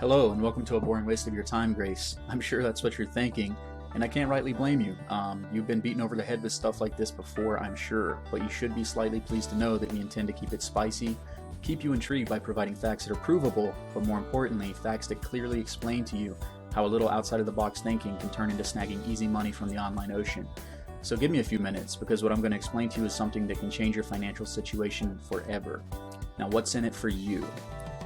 Hello, and welcome to A Boring Waste of Your Time, Grace. I'm sure that's what you're thinking, and I can't rightly blame you. You've been beaten over the head with stuff like this before, I'm sure, but you should be slightly pleased to know that we intend to keep it spicy, keep you intrigued by providing facts that are provable, but more importantly, facts that clearly explain to you how a little outside-of-the-box thinking can turn into snagging easy money from the online ocean. So give me a few minutes, because what I'm going to explain to you is something that can change your financial situation forever. Now, what's in it for you?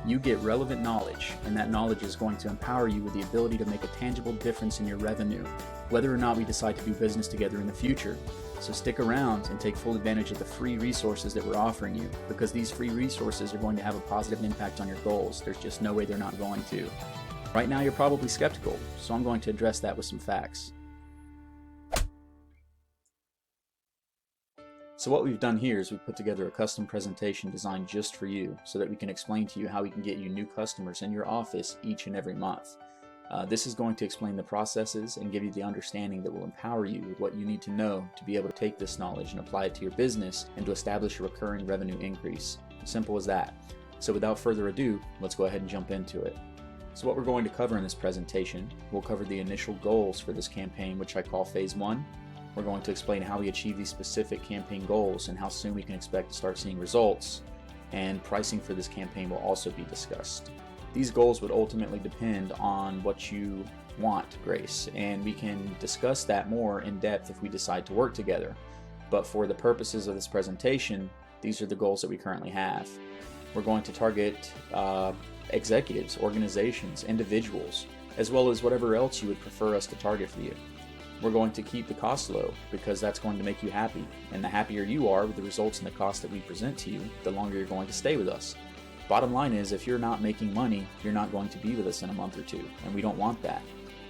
You get relevant knowledge, and that knowledge is going to empower you with the ability to make a tangible difference in your revenue, whether or not we decide to do business together in the future. So stick around and take full advantage of the free resources that we're offering you, because these free resources are going to have a positive impact on your goals. There's just no way they're not going to. Right now you're probably skeptical, so I'm going to address that with some facts. So what we've done here is we've put together a custom presentation designed just for you so that we can explain to you how we can get you new customers in your office each and every month. This is going to explain the processes and give you the understanding that will empower you with what you need to know to be able to take this knowledge and apply it to your business and to establish a recurring revenue increase. Simple as that. So without further ado, let's go ahead and jump into it. So what we're going to cover in this presentation, we'll cover the initial goals for this campaign, which I call Phase 1. We're going to explain how we achieve these specific campaign goals and how soon we can expect to start seeing results, and pricing for this campaign will also be discussed. These goals would ultimately depend on what you want, Grace, and we can discuss that more in depth if we decide to work together. But for the purposes of this presentation, these are the goals that we currently have. We're going to target executives, organizations, individuals, as well as whatever else you would prefer us to target for you. We're going to keep the cost low because that's going to make you happy, and the happier you are with the results and the cost that we present to you, the longer you're going to stay with us. Bottom line is, if you're not making money, you're not going to be with us in a month or two, and we don't want that.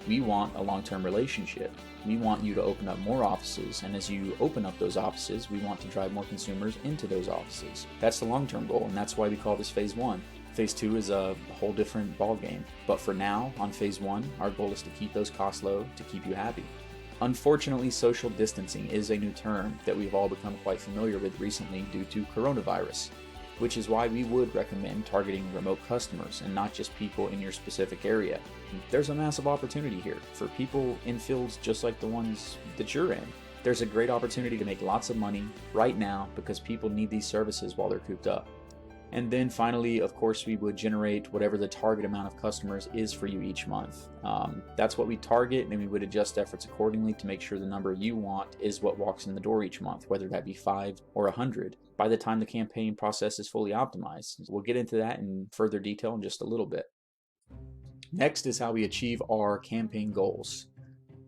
We want a long-term relationship. We want you to open up more offices, and as you open up those offices, we want to drive more consumers into those offices. That's the long-term goal, and that's why we call this Phase 1. Phase 2 is a whole different ballgame, but for now, on Phase 1, our goal is to keep those costs low to keep you happy. Unfortunately, social distancing is a new term that we've all become quite familiar with recently due to coronavirus, which is why we would recommend targeting remote customers and not just people in your specific area. There's a massive opportunity here for people in fields just like the ones that you're in. There's a great opportunity to make lots of money right now because people need these services while they're cooped up. And then finally, of course, we would generate whatever the target amount of customers is for you each month. That's what we target, and we would adjust efforts accordingly to make sure the number you want is what walks in the door each month, whether that be 5 or 100, by the time the campaign process is fully optimized. We'll get into that in further detail in just a little bit. Next is how we achieve our campaign goals.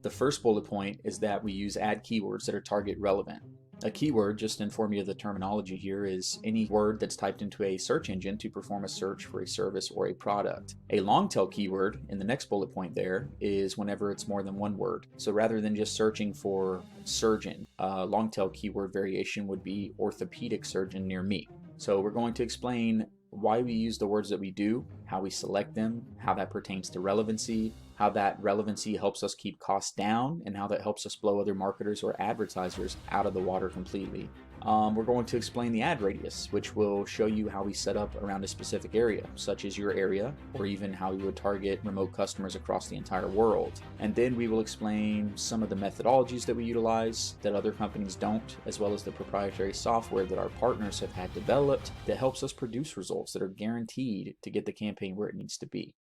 The first bullet point is that we use ad keywords that are target relevant. A keyword, just to inform you of the terminology here, is any word that's typed into a search engine to perform a search for a service or a product. A long tail keyword, in the next bullet point there, is whenever it's more than one word. So rather than just searching for surgeon, a long tail keyword variation would be orthopedic surgeon near me. So we're going to explain why we use the words that we do, how we select them, how that pertains to relevancy, how that relevancy helps us keep costs down, and how that helps us blow other marketers or advertisers out of the water completely. We're going to explain the ad radius, which will show you how we set up around a specific area, such as your area, or even how we would target remote customers across the entire world. And then we will explain some of the methodologies that we utilize that other companies don't, as well as the proprietary software that our partners have had developed that helps us produce results that are guaranteed to get the campaign where it needs to be.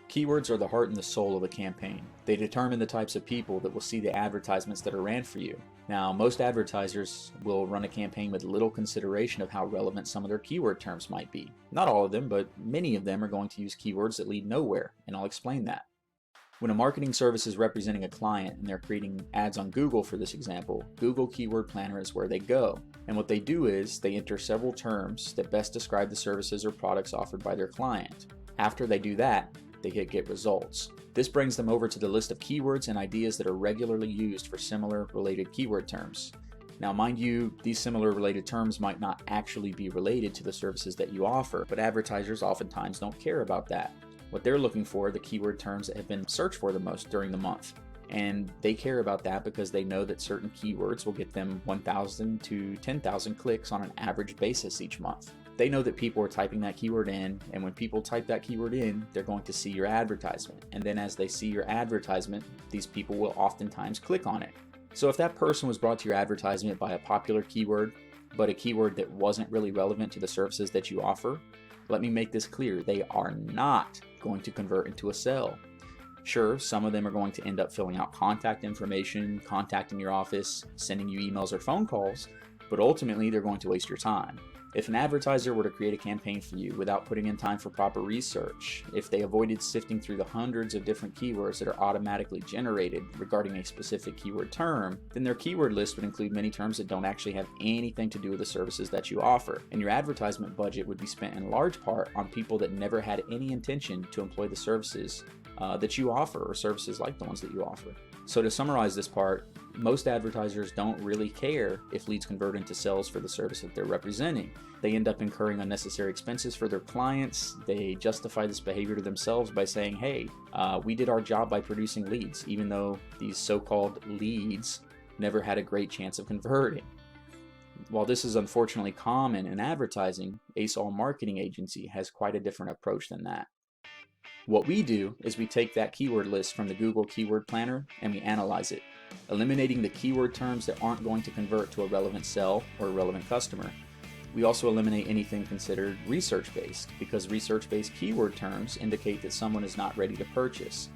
Keywords are the heart and the soul of a campaign. They determine the types of people that will see the advertisements that are ran for you. Now, most advertisers will run a campaign with little consideration of how relevant some of their keyword terms might be. Not all of them, but many of them are going to use keywords that lead nowhere, and I'll explain that. When a marketing service is representing a client and they're creating ads on Google, for this example, Google Keyword Planner is where they go. And what they do is they enter several terms that best describe the services or products offered by their client. After they do that, they hit get results. This brings them over to the list of keywords and ideas that are regularly used for similar related keyword terms. Now, mind you, these similar related terms might not actually be related to the services that you offer, but advertisers oftentimes don't care about that. What they're looking for are the keyword terms that have been searched for the most during the month. And they care about that because they know that certain keywords will get them 1,000 to 10,000 clicks on an average basis each month. They know that people are typing that keyword in, and when people type that keyword in, they're going to see your advertisement. And then as they see your advertisement, these people will oftentimes click on it. So if that person was brought to your advertisement by a popular keyword, but a keyword that wasn't really relevant to the services that you offer, let me make this clear, they are not going to convert into a sale. Sure, some of them are going to end up filling out contact information, contacting your office, sending you emails or phone calls, but ultimately they're going to waste your time. If an advertiser were to create a campaign for you without putting in time for proper research, if they avoided sifting through the hundreds of different keywords that are automatically generated regarding a specific keyword term, then their keyword list would include many terms that don't actually have anything to do with the services that you offer. And your advertisement budget would be spent in large part on people that never had any intention to employ the services that you offer, or services like the ones that you offer. So to summarize this part, most advertisers don't really care if leads convert into sales for the service that they're representing. They end up incurring unnecessary expenses for their clients. They justify this behavior to themselves by saying, hey, we did our job by producing leads, even though these so-called leads never had a great chance of converting. While this is unfortunately common in advertising, ASOL Marketing Agency has quite a different approach than that. What we do is we take that keyword list from the Google Keyword Planner and we analyze it, eliminating the keyword terms that aren't going to convert to a relevant sell or a relevant customer. We also eliminate anything considered research-based, because research-based keyword terms indicate that someone is not ready to purchase.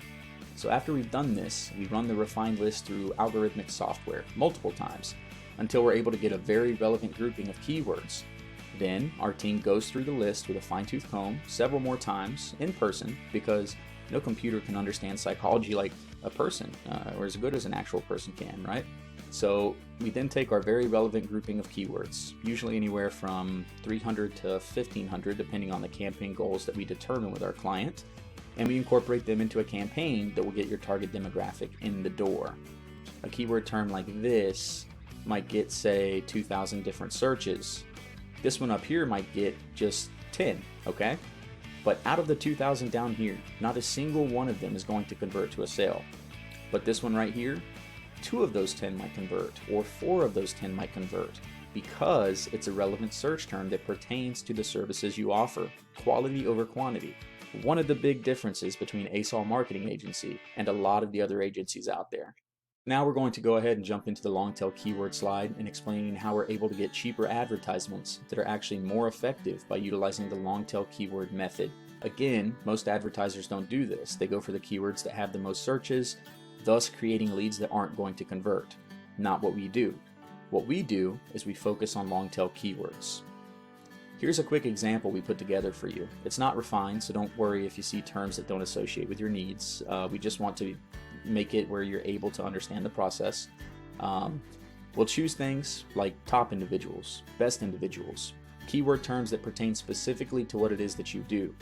So after we've done this, we run the refined list through algorithmic software multiple times until we're able to get a very relevant grouping of keywords. Then our team goes through the list with a fine-tooth comb several more times in person, because no computer can understand psychology like a person, or as good as an actual person can, right? So we then take our very relevant grouping of keywords, usually anywhere from 300 to 1500 depending on the campaign goals that we determine with our client, and we incorporate them into a campaign that will get your target demographic in the door. A keyword term like this might get, say, 2,000 different searches. This one up here might get just 10, okay? But out of the 2,000 down here, not a single one of them is going to convert to a sale. But this one right here, 2 of those 10 might convert, or 4 of those 10 might convert, because it's a relevant search term that pertains to the services you offer, quality over quantity. One of the big differences between ASOL Marketing Agency and a lot of the other agencies out there. Now we're going to go ahead and jump into the long tail keyword slide and explaining how we're able to get cheaper advertisements that are actually more effective by utilizing the long tail keyword method. Again, most advertisers don't do this. They go for the keywords that have the most searches, thus creating leads that aren't going to convert. Not what we do. What we do is we focus on long tail keywords. Here's a quick example we put together for you. It's not refined, so don't worry if you see terms that don't associate with your needs. We just want to make it where you're able to understand the process. We'll choose things like top individuals, best individuals, keyword terms that pertain specifically to what it is that you do.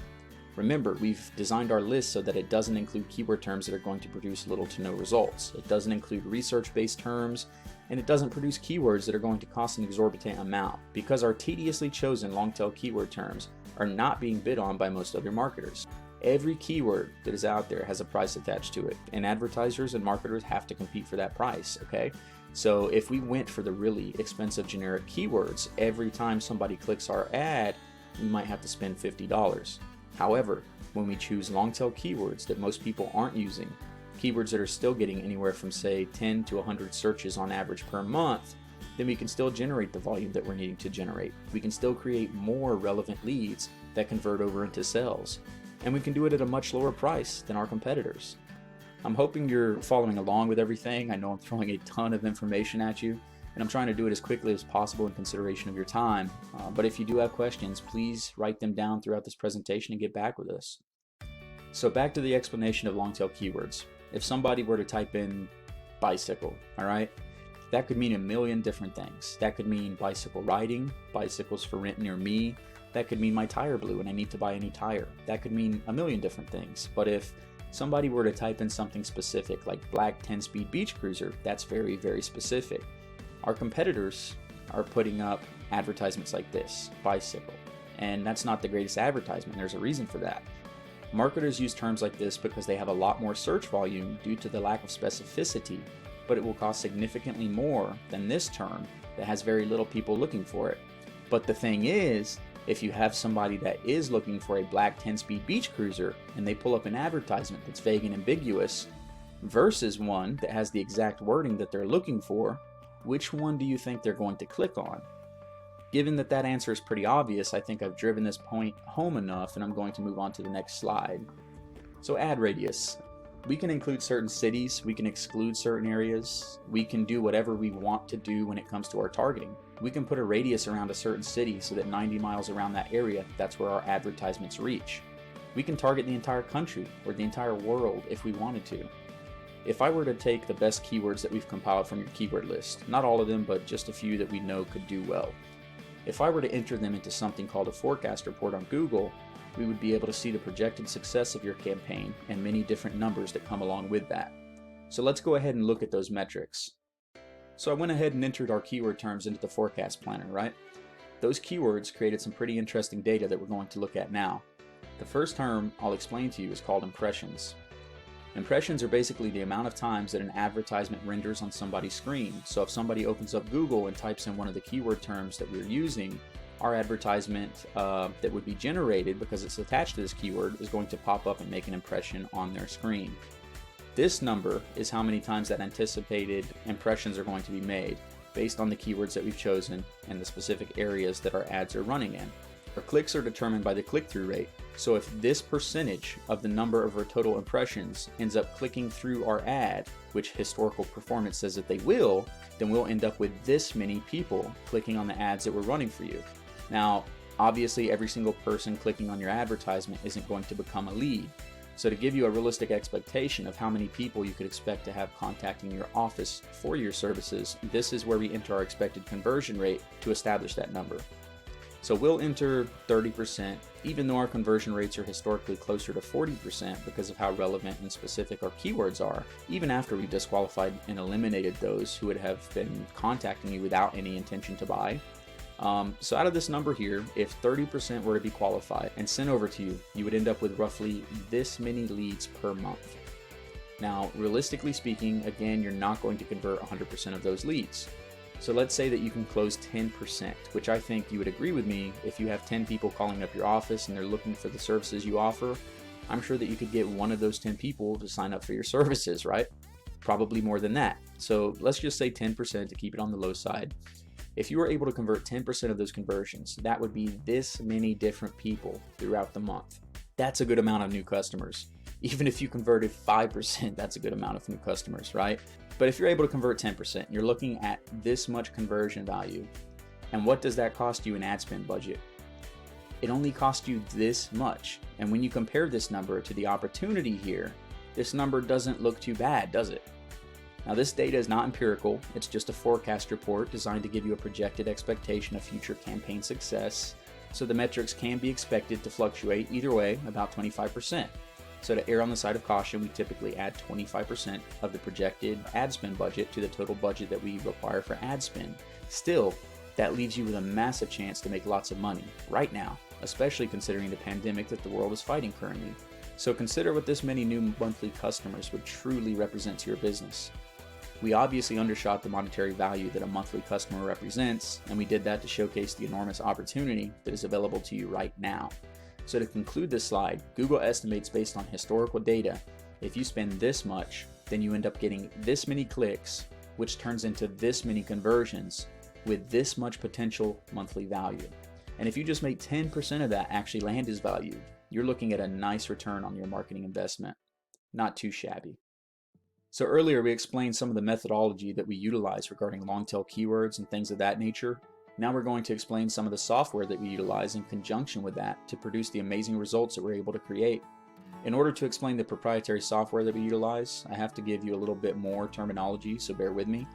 Remember, we've designed our list so that it doesn't include keyword terms that are going to produce little to no results. It doesn't include research-based terms, and it doesn't produce keywords that are going to cost an exorbitant amount, because our tediously chosen long-tail keyword terms are not being bid on by most other marketers. Every keyword that is out there has a price attached to it, and advertisers and marketers have to compete for that price, okay? So if we went for the really expensive generic keywords, every time somebody clicks our ad, we might have to spend $50. However, when we choose long-tail keywords that most people aren't using, keywords that are still getting anywhere from, say, 10 to 100 searches on average per month, then we can still generate the volume that we're needing to generate. We can still create more relevant leads that convert over into sales. And we can do it at a much lower price than our competitors. I'm hoping you're following along with everything. I know I'm throwing a ton of information at you, and I'm trying to do it as quickly as possible in consideration of your time. But if you do have questions, please write them down throughout this presentation and get back with us. So back to the explanation of long-tail keywords. If somebody were to type in bicycle, all right, that could mean a million different things. That could mean bicycle riding, bicycles for rent near me. That could mean my tire blew and I need to buy a new tire. That could mean a million different things. But if somebody were to type in something specific like black 10-speed beach cruiser, that's very, very specific. Our competitors are putting up advertisements like this, bicycle, and that's not the greatest advertisement. There's a reason for that. Marketers use terms like this because they have a lot more search volume due to the lack of specificity, but it will cost significantly more than this term that has very little people looking for it. But the thing is If you have somebody that is looking for a black 10-speed beach cruiser and they pull up an advertisement that's vague and ambiguous versus one that has the exact wording that they're looking for, which one do you think they're going to click on? Given that that answer is pretty obvious, I think I've driven this point home enough, and I'm going to move on to the next slide. So ad radius. We can include certain cities, we can exclude certain areas, we can do whatever we want to do when it comes to our targeting. We can put a radius around a certain city so that 90 miles around that area, that's where our advertisements reach. We can target the entire country or the entire world if we wanted to. If I were to take the best keywords that we've compiled from your keyword list, not all of them, but just a few that we know could do well. If I were to enter them into something called a forecast report on Google, we would be able to see the projected success of your campaign and many different numbers that come along with that. So let's go ahead and look at those metrics. So I went ahead and entered our keyword terms into the forecast planner, right? Those keywords created some pretty interesting data that we're going to look at now. The first term I'll explain to you is called impressions. Impressions are basically the amount of times that an advertisement renders on somebody's screen. So if somebody opens up Google and types in one of the keyword terms that we're using, our advertisement that would be generated because it's attached to this keyword is going to pop up and make an impression on their screen. This number is how many times that anticipated impressions are going to be made based on the keywords that we've chosen and the specific areas that our ads are running in. Our clicks are determined by the click-through rate. So if this percentage of the number of our total impressions ends up clicking through our ad, which historical performance says that they will, then we'll end up with this many people clicking on the ads that we're running for you. Now, obviously every single person clicking on your advertisement isn't going to become a lead. So to give you a realistic expectation of how many people you could expect to have contacting your office for your services, this is where we enter our expected conversion rate to establish that number. So we'll enter 30%, even though our conversion rates are historically closer to 40% because of how relevant and specific our keywords are, even after we disqualified and eliminated those who would have been contacting you without any intention to buy. So out of this number here, if 30% were to be qualified and sent over to you, you would end up with roughly this many leads per month. Now, realistically speaking, again, you're not going to convert 100% of those leads. So let's say that you can close 10%, which I think you would agree with me. If you have 10 people calling up your office and they're looking for the services you offer, I'm sure that you could get one of those 10 people to sign up for your services, right? Probably more than that. So let's just say 10% to keep it on the low side. If you were able to convert 10% of those conversions, that would be this many different people throughout the month. That's a good amount of new customers. Even if you converted 5%, that's a good amount of new customers, right? But if you're able to convert 10%, you're looking at this much conversion value. And what does that cost you in ad spend budget? It only costs you this much. And when you compare this number to the opportunity here, this number doesn't look too bad, does it? Now this data is not empirical, it's just a forecast report designed to give you a projected expectation of future campaign success, so the metrics can be expected to fluctuate either way about 25%. So to err on the side of caution, we typically add 25% of the projected ad spend budget to the total budget that we require for ad spend. Still, that leaves you with a massive chance to make lots of money right now, especially considering the pandemic that the world is fighting currently. So consider what this many new monthly customers would truly represent to your business. We obviously undershot the monetary value that a monthly customer represents, and we did that to showcase the enormous opportunity that is available to you right now. So to conclude this slide, Google estimates based on historical data, if you spend this much, then you end up getting this many clicks, which turns into this many conversions with this much potential monthly value. And if you just make 10% of that actually land as value, you're looking at a nice return on your marketing investment. Not too shabby. So earlier we explained some of the methodology that we utilize regarding long-tail keywords and things of that nature. Now we're going to explain some of the software that we utilize in conjunction with that to produce the amazing results that we're able to create. In order to explain the proprietary software that we utilize, I have to give you a little bit more terminology, so bear with me.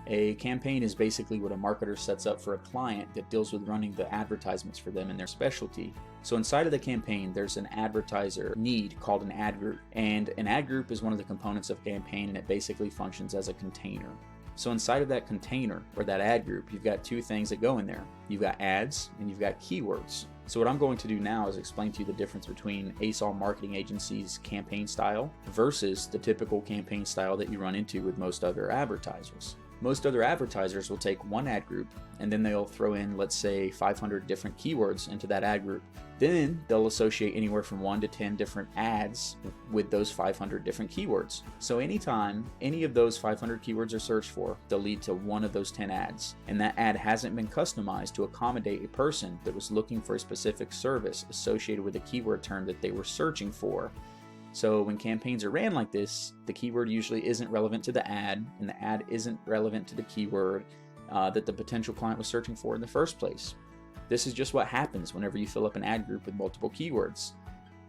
A campaign is basically what a marketer sets up for a client that deals with running the advertisements for them in their specialty. So inside of the campaign, there's an advertiser need called an ad group. And an ad group is one of the components of a campaign, and it basically functions as a container. So inside of that container, or that ad group, you've got two things that go in there. You've got ads, and you've got keywords. So what I'm going to do now is explain to you the difference between ASOL marketing agency's campaign style versus the typical campaign style that you run into with most other advertisers. Most other advertisers will take one ad group and then they'll throw in, let's say, 500 different keywords into that ad group. Then they'll associate anywhere from 1 to 10 different ads with those 500 different keywords. So anytime any of those 500 keywords are searched for, they'll lead to one of those 10 ads. And that ad hasn't been customized to accommodate a person that was looking for a specific service associated with a keyword term that they were searching for. So when campaigns are ran like this, the keyword usually isn't relevant to the ad, and the ad isn't relevant to the keyword that the potential client was searching for in the first place. This is just what happens whenever you fill up an ad group with multiple keywords.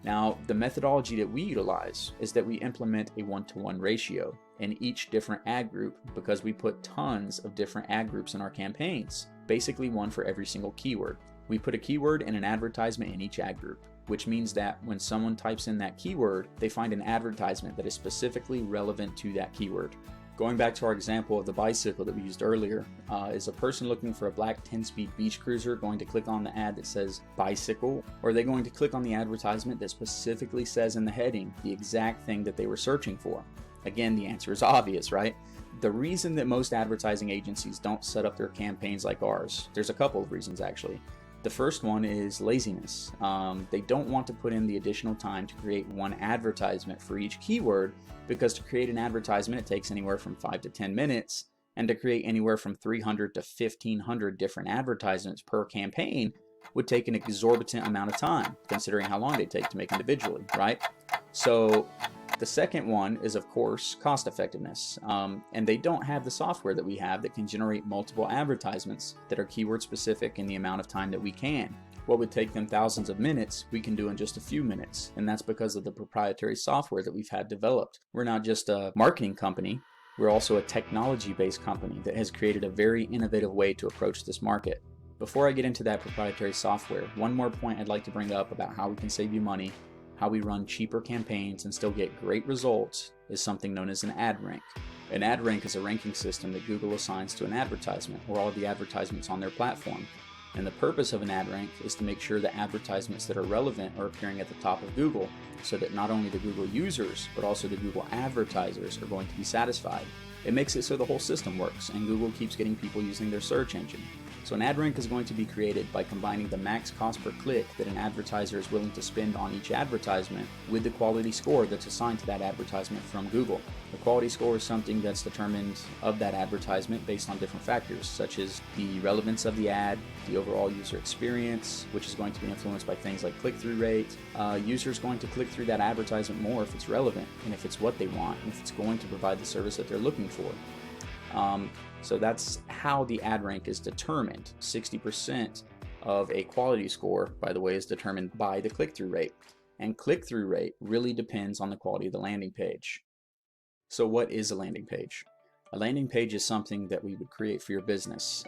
Now, the methodology that we utilize is that we implement a 1-to-1 ratio in each different ad group because we put tons of different ad groups in our campaigns, basically one for every single keyword. We put a keyword and an advertisement in each ad group, which means that when someone types in that keyword, they find an advertisement that is specifically relevant to that keyword. Going back to our example of the bicycle that we used earlier, is a person looking for a black 10-speed beach cruiser going to click on the ad that says bicycle, or are they going to click on the advertisement that specifically says in the heading the exact thing that they were searching for? Again, the answer is obvious, right? The reason that most advertising agencies don't set up their campaigns like ours, there's a couple of reasons actually. The first one is laziness. They don't want to put in the additional time to create one advertisement for each keyword, because to create an advertisement it takes anywhere from 5 to 10 minutes, and to create anywhere from 300 to 1,500 different advertisements per campaign would take an exorbitant amount of time, considering how long they take to make individually, right? So the second one is, of course, cost effectiveness, and they don't have the software that we have that can generate multiple advertisements that are keyword specific in the amount of time that we can. What would take them thousands of minutes, we can do in just a few minutes, and that's because of the proprietary software that we've had developed. We're not just a marketing company, we're also a technology-based company that has created a very innovative way to approach this market. Before I get into that proprietary software, one more point I'd like to bring up about how we can save you money, how we run cheaper campaigns and still get great results, is something known as an ad rank. An ad rank is a ranking system that Google assigns to an advertisement or all of the advertisements on their platform. And the purpose of an ad rank is to make sure that advertisements that are relevant are appearing at the top of Google, so that not only the Google users, but also the Google advertisers are going to be satisfied. It makes it so the whole system works, and Google keeps getting people using their search engine. So an ad rank is going to be created by combining the max cost per click that an advertiser is willing to spend on each advertisement with the quality score that's assigned to that advertisement from Google. The quality score is something that's determined of that advertisement based on different factors, such as the relevance of the ad, the overall user experience, which is going to be influenced by things like click-through rate. Users going to click through that advertisement more if it's relevant, and if it's what they want, and if it's going to provide the service that they're looking for. So that's how the ad rank is determined. 60% of a quality score, by the way, is determined by the click-through rate. And click-through rate really depends on the quality of the landing page. So what is a landing page? A landing page is something that we would create for your business.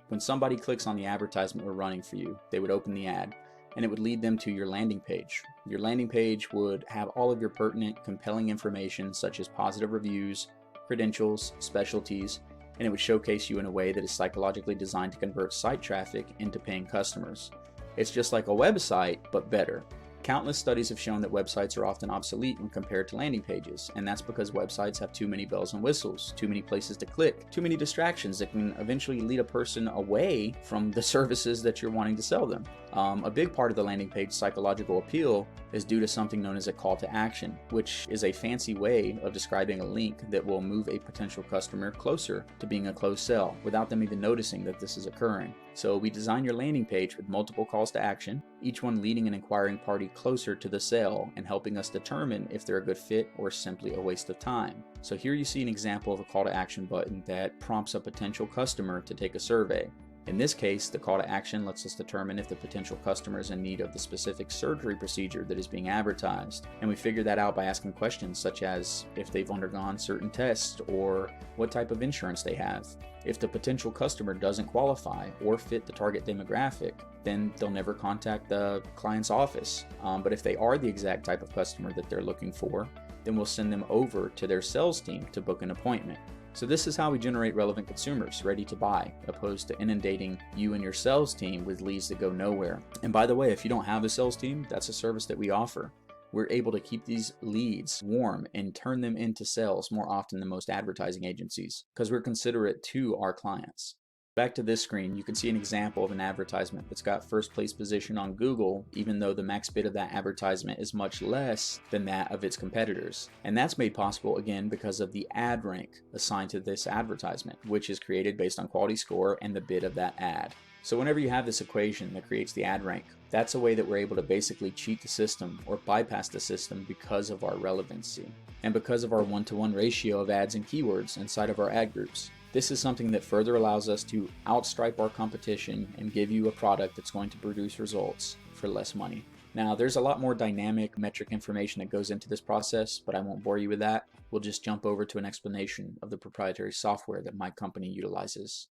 When somebody clicks on the advertisement we're running for you, they would open the ad, and it would lead them to your landing page. Your landing page would have all of your pertinent, compelling information, such as positive reviews, credentials, specialties, and it would showcase you in a way that is psychologically designed to convert site traffic into paying customers. It's just like a website, but better. Countless studies have shown that websites are often obsolete when compared to landing pages, and that's because websites have too many bells and whistles, too many places to click, too many distractions that can eventually lead a person away from the services that you're wanting to sell them. A big part of the landing page psychological appeal is due to something known as a call to action, which is a fancy way of describing a link that will move a potential customer closer to being a closed sale without them even noticing that this is occurring. So we design your landing page with multiple calls to action, each one leading an inquiring party closer to the sale and helping us determine if they're a good fit or simply a waste of time. So here you see an example of a call to action button that prompts a potential customer to take a survey. In this case, the call to action lets us determine if the potential customer is in need of the specific surgery procedure that is being advertised. And we figure that out by asking questions such as if they've undergone certain tests or what type of insurance they have. If the potential customer doesn't qualify or fit the target demographic, then they'll never contact the client's office. But if they are the exact type of customer that they're looking for, then we'll send them over to their sales team to book an appointment. So this is how we generate relevant consumers ready to buy, opposed to inundating you and your sales team with leads that go nowhere. And by the way, if you don't have a sales team, that's a service that we offer. we're able to keep these leads warm and turn them into sales more often than most advertising agencies because we're considerate to our clients. Back to this screen, you can see an example of an advertisement that's got first place position on Google, even though the max bid of that advertisement is much less than that of its competitors. And that's made possible again because of the ad rank assigned to this advertisement, which is created based on quality score and the bid of that ad. So whenever you have this equation that creates the ad rank, that's a way that we're able to basically cheat the system or bypass the system because of our relevancy and because of our one-to-one ratio of ads and keywords inside of our ad groups. This is something that further allows us to outstripe our competition and give you a product that's going to produce results for less money. Now, there's a lot more dynamic metric information that goes into this process, but I won't bore you with that. We'll just jump over to an explanation of the proprietary software that my company utilizes.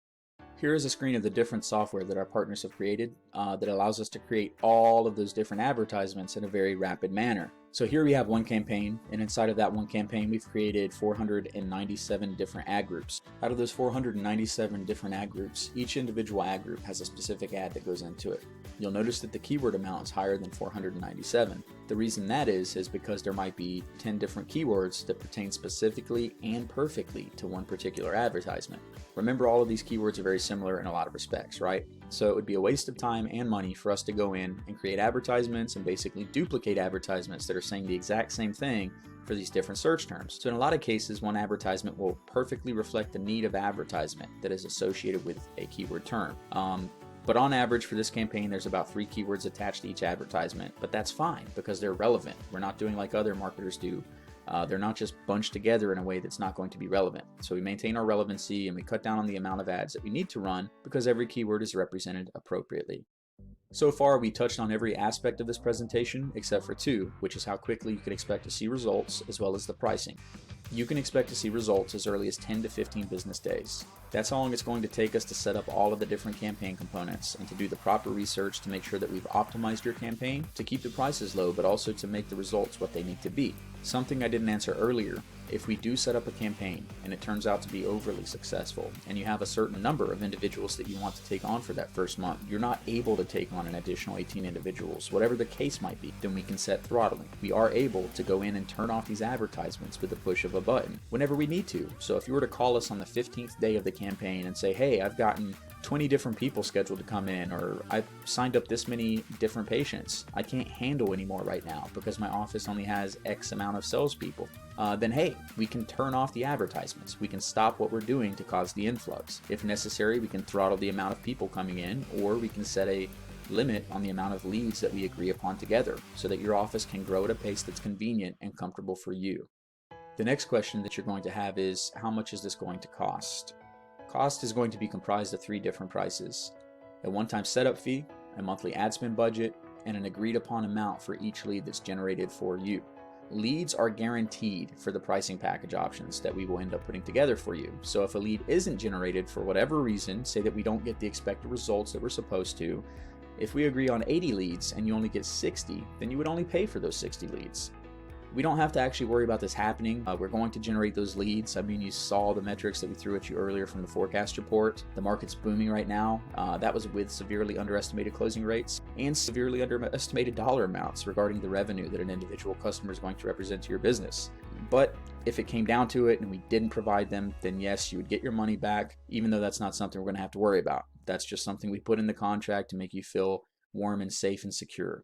Here is a screen of the different software that our partners have created that allows us to create all of those different advertisements in a very rapid manner. So here we have one campaign, and inside of that one campaign we've created 497 different ad groups. Out of those 497 different ad groups, each individual ad group has a specific ad that goes into it. You'll notice that the keyword amount is higher than 497. The reason that is because there might be 10 different keywords that pertain specifically and perfectly to one particular advertisement. Remember, all of these keywords are very similar in a lot of respects, right? So it would be a waste of time and money for us to go in and create advertisements and basically duplicate advertisements that are saying the exact same thing for these different search terms. So in a lot of cases, one advertisement will perfectly reflect the need of advertisement that is associated with a keyword term. But on average for this campaign, there's about 3 keywords attached to each advertisement, but that's fine because they're relevant. We're not doing like other marketers do. They're not just bunched together in a way that's not going to be relevant. So we maintain our relevancy and we cut down on the amount of ads that we need to run because every keyword is represented appropriately. So far, we touched on every aspect of this presentation except for 2, which is how quickly you can expect to see results as well as the pricing. You can expect to see results as early as 10 to 15 business days. That's how long it's going to take us to set up all of the different campaign components and to do the proper research to make sure that we've optimized your campaign to keep the prices low, but also to make the results what they need to be. Something I didn't answer earlier, if we do set up a campaign and it turns out to be overly successful and you have a certain number of individuals that you want to take on for that first month, you're not able to take on an additional 18 individuals, whatever the case might be, then we can set throttling. We are able to go in and turn off these advertisements with the push of a button whenever we need to. So if you were to call us on the 15th day of the campaign and say, hey, I've gotten 20 different people scheduled to come in, or I've signed up this many different patients, I can't handle anymore right now because my office only has X amount of salespeople, then hey, we can turn off the advertisements. We can stop what we're doing to cause the influx. If necessary, we can throttle the amount of people coming in, or we can set a limit on the amount of leads that we agree upon together so that your office can grow at a pace that's convenient and comfortable for you. The next question that you're going to have is, how much is this going to cost? Cost is going to be comprised of 3 different prices: a one-time setup fee, a monthly ad spend budget, and an agreed upon amount for each lead that's generated for you. Leads are guaranteed for the pricing package options that we will end up putting together for you. So if a lead isn't generated for whatever reason, say that we don't get the expected results that we're supposed to, if we agree on 80 leads and you only get 60, then you would only pay for those 60 leads. We don't have to actually worry about this happening. We're going to generate those leads. I mean, you saw the metrics that we threw at you earlier from the forecast report. The market's booming right now. That was with severely underestimated closing rates and severely underestimated dollar amounts regarding the revenue that an individual customer is going to represent to your business. But if it came down to it and we didn't provide them, then yes, you would get your money back, even though that's not something we're going to have to worry about. That's just something we put in the contract to make you feel warm and safe and secure.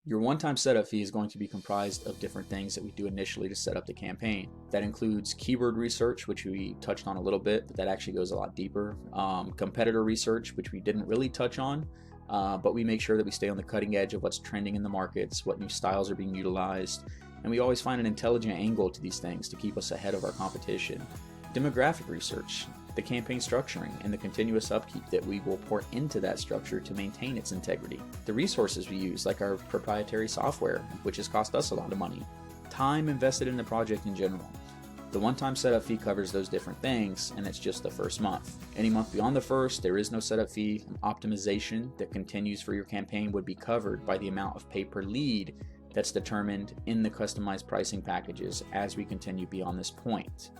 Your one-time setup fee is going to be comprised of different things that we do initially to set up the campaign. That includes keyword research, which we touched on a little bit, but that actually goes a lot deeper. Competitor research, which we didn't really touch on, but we make sure that we stay on the cutting edge of what's trending in the markets, what new styles are being utilized, and we always find an intelligent angle to these things to keep us ahead of our competition. Demographic research, the campaign structuring, and the continuous upkeep that we will pour into that structure to maintain its integrity. The resources we use, like our proprietary software, which has cost us a lot of money. Time invested in the project in general. The one-time setup fee covers those different things, and it's just the first month. Any month beyond the first, there is no setup fee. Optimization that continues for your campaign would be covered by the amount of pay per lead that's determined in the customized pricing packages as we continue beyond this point.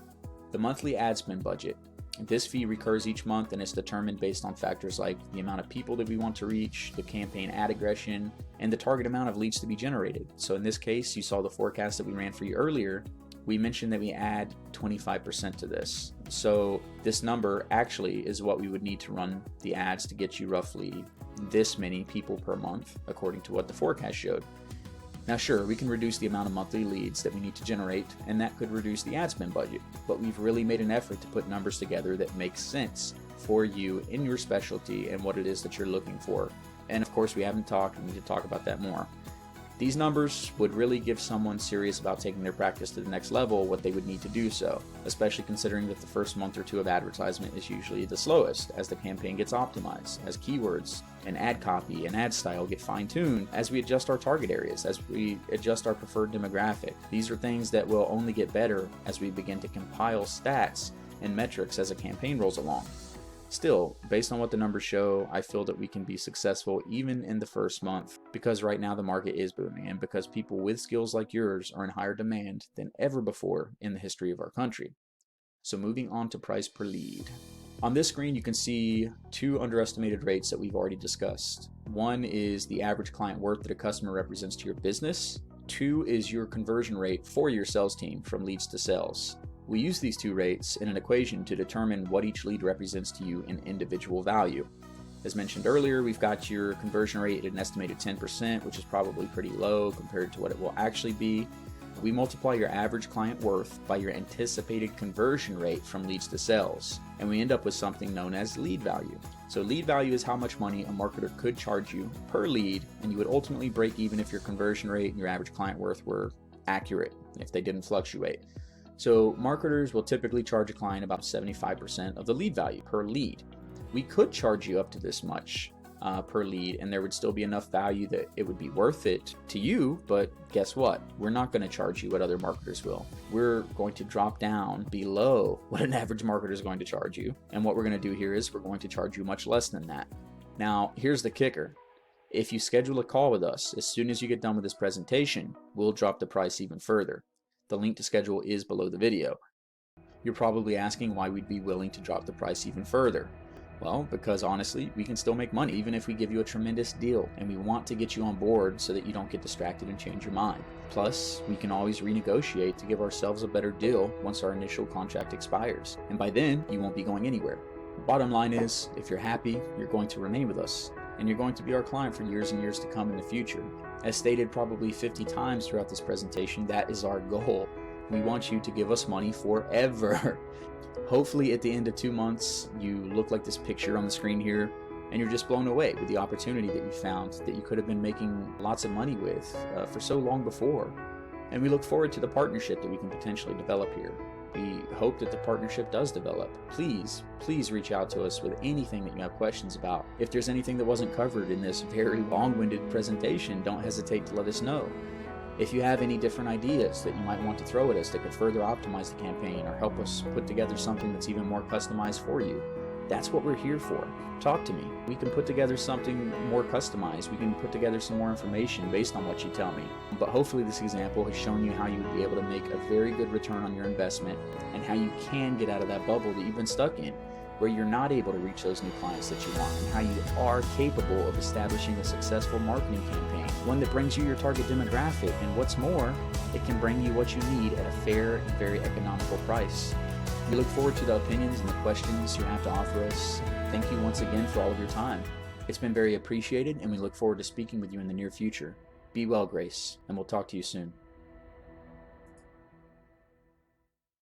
The monthly ad spend budget. This fee recurs each month and is determined based on factors like the amount of people that we want to reach, the campaign ad aggression, and the target amount of leads to be generated. So in this case, you saw the forecast that we ran for you earlier. We mentioned that we add 25% to this. So this number actually is what we would need to run the ads to get you roughly this many people per month, according to what the forecast showed. Now sure, we can reduce the amount of monthly leads that we need to generate, and that could reduce the ad spend budget, but we've really made an effort to put numbers together that make sense for you in your specialty and what it is that you're looking for. And of course, we haven't talked, we need to talk about that more. These numbers would really give someone serious about taking their practice to the next level what they would need to do so, especially considering that the first month or two of advertisement is usually the slowest as the campaign gets optimized, as keywords and ad copy and ad style get fine-tuned, as we adjust our target areas, as we adjust our preferred demographic. These are things that will only get better as we begin to compile stats and metrics as a campaign rolls along. Still, based on what the numbers show, I feel that we can be successful even in the first month, because right now the market is booming and because people with skills like yours are in higher demand than ever before in the history of our country. So moving on to price per lead. On this screen you can see two underestimated rates that we've already discussed. One is the average client worth that a customer represents to your business. Two is your conversion rate for your sales team from leads to sales. We use these two rates in an equation to determine what each lead represents to you in individual value. As mentioned earlier, we've got your conversion rate at an estimated 10%, which is probably pretty low compared to what it will actually be. We multiply your average client worth by your anticipated conversion rate from leads to sales, and we end up with something known as lead value. So lead value is how much money a marketer could charge you per lead, and you would ultimately break even if your conversion rate and your average client worth were accurate, if they didn't fluctuate. So marketers will typically charge a client about 75% of the lead value per lead. We could charge you up to this much per lead, and there would still be enough value that it would be worth it to you, but guess what? We're not going to charge you what other marketers will. We're going to drop down below what an average marketer is going to charge you, and what we're going to do here is we're going to charge you much less than that. Now, here's the kicker. If you schedule a call with us, as soon as you get done with this presentation, we'll drop the price even further. The link to schedule is below the video. You're probably asking why we'd be willing to drop the price even further. Well, because honestly, we can still make money even if we give you a tremendous deal, and we want to get you on board so that you don't get distracted and change your mind. Plus, we can always renegotiate to give ourselves a better deal once our initial contract expires, and by then, you won't be going anywhere. Bottom line is, if you're happy, you're going to remain with us, and you're going to be our client for years and years to come in the future. As stated probably 50 times throughout this presentation, that is our goal. We want you to give us money forever. Hopefully at the end of 2 months, you look like this picture on the screen here, and you're just blown away with the opportunity that you found that you could have been making lots of money with for so long before. And we look forward to the partnership that we can potentially develop here. We hope that the partnership does develop. Please reach out to us with anything that you have questions about. If there's anything that wasn't covered in this very long-winded presentation, don't hesitate to let us know. If you have any different ideas that you might want to throw at us that could further optimize the campaign or help us put together something that's even more customized for you, that's what we're here for. Talk to me. We can put together something more customized. We can put together some more information based on what you tell me. But hopefully this example has shown you how you would be able to make a very good return on your investment and how you can get out of that bubble that you've been stuck in, where you're not able to reach those new clients that you want, and how you are capable of establishing a successful marketing campaign, one that brings you your target demographic, and what's more, it can bring you what you need at a fair and very economical price. We look forward to the opinions and the questions you have to offer us. Thank you once again for all of your time. It's been very appreciated, and we look forward to speaking with you in the near future. Be well, Grace, and we'll talk to you soon.